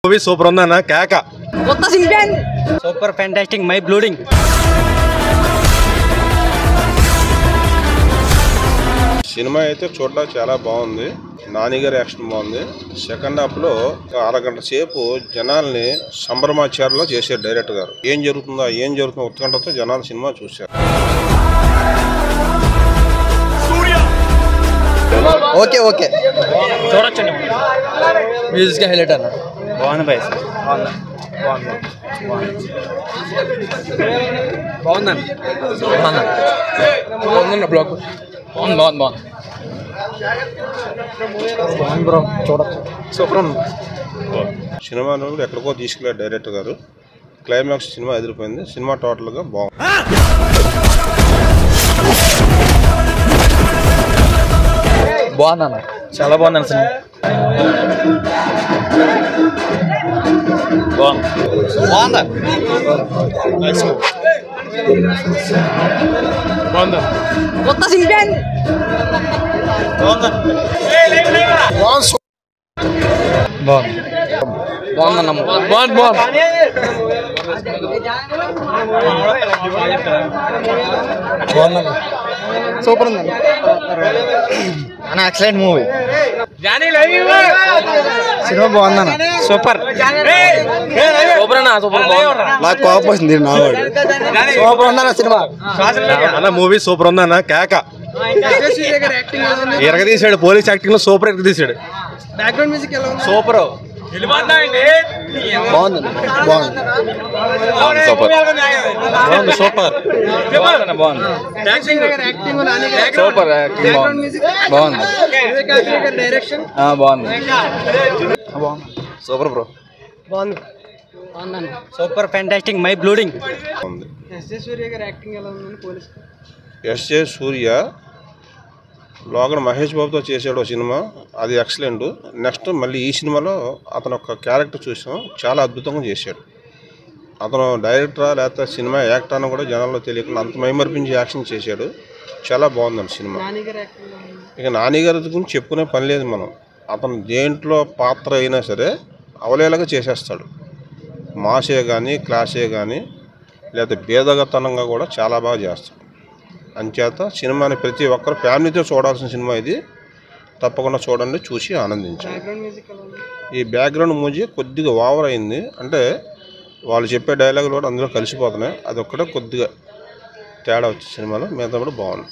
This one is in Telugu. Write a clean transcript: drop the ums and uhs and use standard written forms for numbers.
మూవీ సూపర్ ఉందన్న కేక కొత్త సింగ్ super fantastic mind blowing. Cinema అయితే చూడడానికి చాలా బాగుంది. నాని గారి యాక్షన్ బాగుంది. సెకండ్ హాఫ్ లో అరగంట సేపు జనాల్ని సంభ్రమాచారంలో చేశారు డైరెక్టర్ గారు. ఏం జరుగుతుందో ఉత్కంఠతో జనాలు సినిమా చూశారు. ఓకే ఓకే చూడొచ్చండి. మ్యూజిక్ హైలైట్ అన్న. బాగుంది బాయ్. బాగుందన్న బ్లాక్ బాగుంది బ్రో చూడొచ్చు. సూపర్ ఉంది సినిమాను ఎక్కడికో తీసుకెళ్లారు డైరెక్టర్ గారు. క్లైమాక్స్ సినిమా ఎదిరిపోయింది. సినిమా టోటల్ గా బాగుంది. బాగుందన్న, చాలా బాగుంది సినిమా. కొత్త సింగ్ సూపర్ ఉందన్న. అన్న ఎక్సలెంట్ మూవీ. సినిమా బాగుందన్న. సూపర్ నాకు కోపం వస్తుంది. సూపర్ ఉందన్న సినిమా. అన్న మూవీ సూపర్ ఉందన్న కేక ఎరగదీశాడు. పోలీస్ యాక్టింగ్ లో సూపర్ ఎరగదీశాడు. బ్యాక్గ్రౌండ్ మ్యూజిక్ ఎలా ఉంది? సూపర్ బాగుంది సూపర్ సూపర్ సూపర్ బాగుంది. డైరెక్షన్ బాగుంది super bro. Super fantastic mind blowing. SJ Suryah లోగడ మహేష్ బాబుతో చేసాడు సినిమా, అది ఎక్సలెంట్. నెక్స్ట్ మళ్ళీ ఈ సినిమాలో అతను ఒక క్యారెక్టర్ చూసాం, చాలా అద్భుతంగా చేశాడు. అతను డైరెక్టరా లేకపోతే సినిమా యాక్టర్ అని కూడా జనాల్లో తెలియకుండా అంత మైమర్పించి యాక్షన్ చేశాడు. చాలా బాగుందండి సినిమా. ఇక నాని గారి గురించి చెప్పుకునే పని లేదు మనం. అతను దేంట్లో పాత్ర అయినా సరే అవలేలాగా చేసేస్తాడు. మాసే కానీ క్లాసే కానీ లేకపోతే భేదగతనంగా కూడా చాలా బాగా చేస్తాడు. అంచేత సినిమాని ప్రతి ఒక్కరు ఫ్యామిలీతో చూడాల్సిన సినిమా ఇది. తప్పకుండా చూడండి, చూసి ఆనందించండి. ఈ బ్యాక్గ్రౌండ్ మ్యూజిక్ కొద్దిగా ఓవర్ అయింది. అంటే వాళ్ళు చెప్పే డైలాగులు కూడా అందులో కలిసిపోతున్నాయి. అది ఒక్కటే కొద్దిగా తేడా వచ్చే సినిమాలో. మిగతా కూడా బాగుంది.